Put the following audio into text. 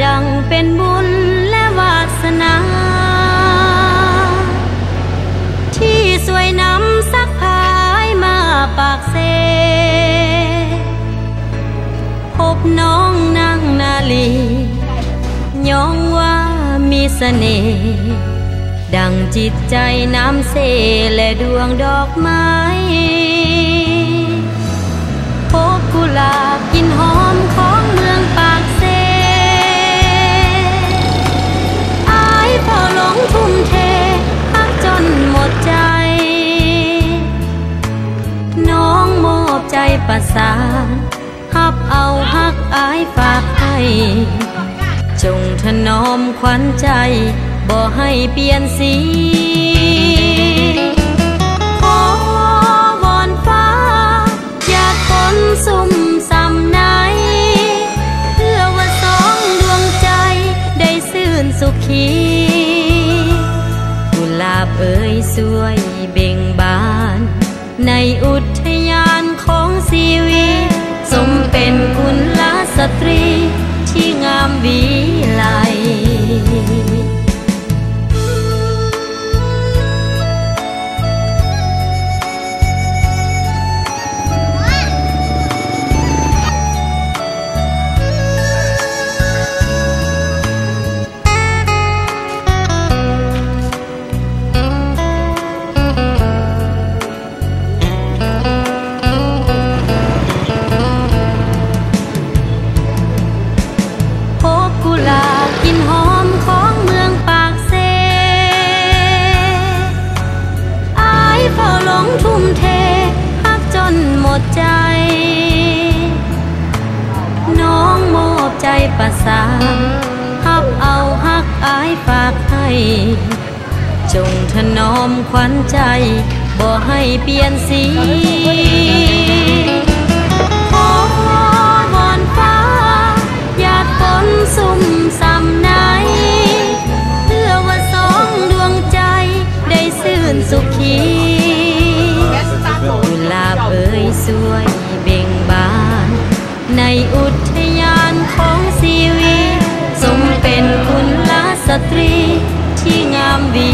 ดังเป็นบุญและวาสนาที่สวยนำสักพายมาปากเซพบน้องนางนาลีย้องว่ามีเสน่ห์ดังจิตใจน้ำเสและดวงดอกไม้พบกุหลาบกลิ่นหอมของเมืองปากเซอายพอหลงทุ่มเทพักจนหมดใจน้องมอบใจประสานฮับเอาฮักอายฝากให้จงถนอมขวัญใจบ่ให้เปลี่ยนสีขอวอนฟ้าอย่าฝนสุ่มซ้ำไหนเพื่อว่าสองดวงใจได้ซื่นสุขีกุหลาบเอ่ยสวยเบ่งบานในอุทยานของชีวิตสมเป็นกุลสตรีที่งามวิไลกลิ่นหอมของเมืองปากเซอายเฝ้าหลงทุ่มเทฮักจนหมดใจน้องมอบใจประสานฮับเอาฮักอายฝากให้จงถนอมขวัญใจบ่ให้เปลี่ยนสีสุ่มซ้ำไหนเพื่อว่าสองดวงใจได้ซื่นสุขีกุหลาบเอ่ยสวยเบ่งบานในอุทยานของชีวิตสมเป็นกุลสตรีที่งามวิ